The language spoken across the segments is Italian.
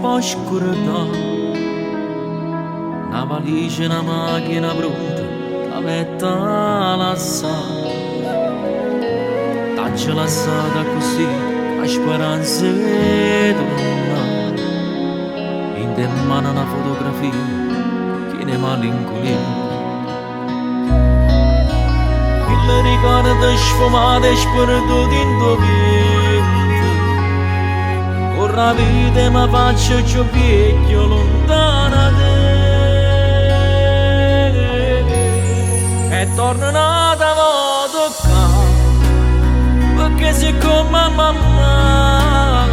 po' scurata, una valigia, una macchina pronta, la metta lassata, t'ha lasciata così, a speranza di tornare, in te mano una fotografia, che ne malinconia. Le ricordo sfumate sperduti in tuo vento, con la vita mi faccio più vecchio lontana da te, e torno nata a toccare, perché siccome mamma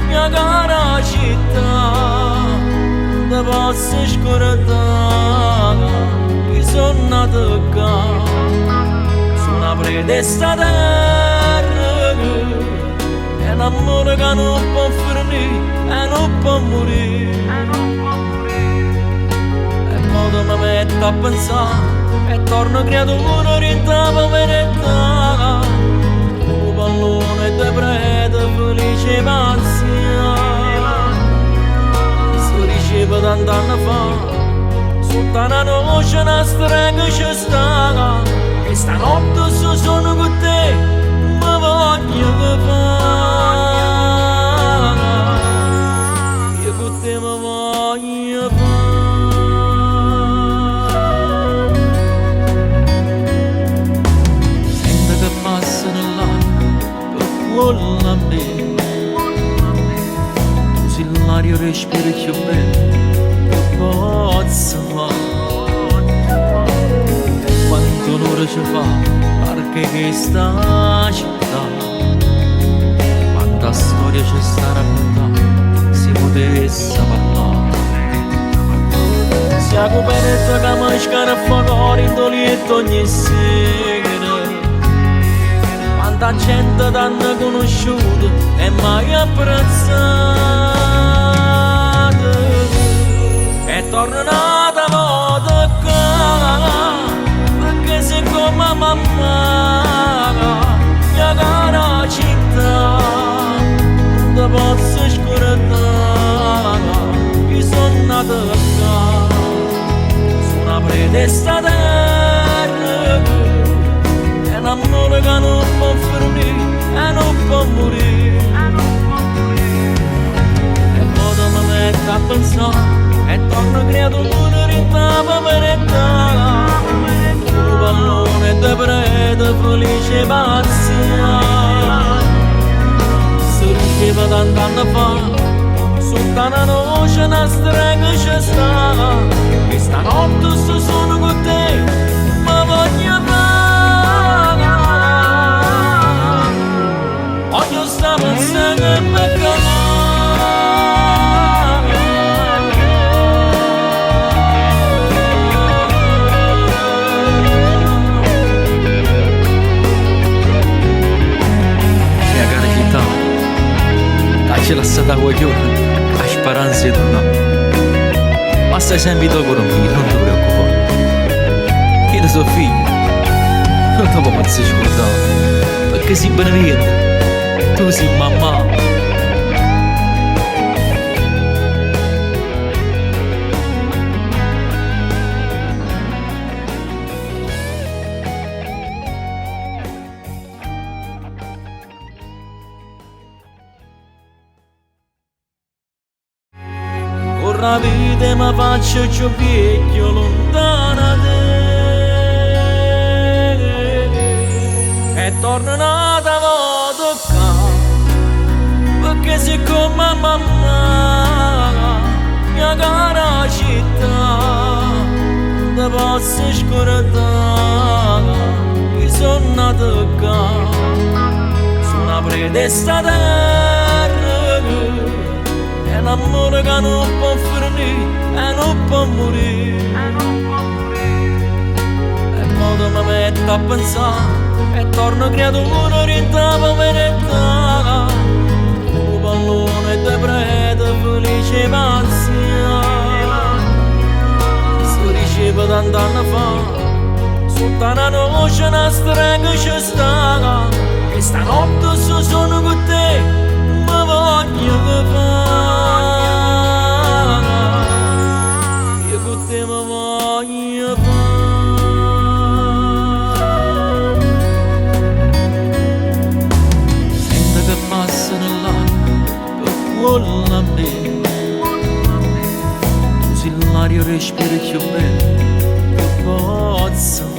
mia cara città ti posso scordare che sono nata qua. Una predesta terra, è un amore che non può finire e non può morire. E poi mi metto a pensare e torno creatura in la povertà, un pallone di prete felice pazzia. Si diceva tant'anni fa, sotto una noce una strega ci sta. E stanotte se sono con te, mi voglio fare, io con te mi voglio fare. Sento che passa nell'aria, per quello a me, così l'aria respira più bene, che posso fare. L'ora ci fa perché questa città, quanta storia ci sta a raccontare, si potesse parlare. Si è coperta che mascara fuori in dolietto ogni sera, quanta gente t'hanno conosciuto e mai apprezzata, e tornata a toccare, siccome mamma mia cara città non ti posso scordare che sono nata qua su una predesta terra, è un amore che non può finire e non può morire. E poi mi metto a pensare e torno creatura in la povertà, pallone di prete felice pazzia. Si diceva tant'anni fa, sotto una noce una strega ci sta, che stanotte se sono con te mi voglio fare, voglio stare insieme per calare. Ci lasciata guaglione, a speranza di tornare, ma stai sempre dopo con me, non ti preoccupare. Io ti sono figlio, non ti posso scordare, perché sei benevento, tu sei mamma. La vita mi faccio più vecchio lontana da te, e torno nata a toccare, perché siccome mamma mia cara città non ti posso scordare che sono nata qua su una predesta terra, è un amore che non può finire e non può morire. E poi mi metto a pensare e torno creatura in la povertà, un pallone di prete felice pazzia. Si diceva tant'anni fa, sotto una noce una strega ci sta, che stanotte se sono con te mi voglio fare. molla a me. Tu sei l'aria respiro più bello che posso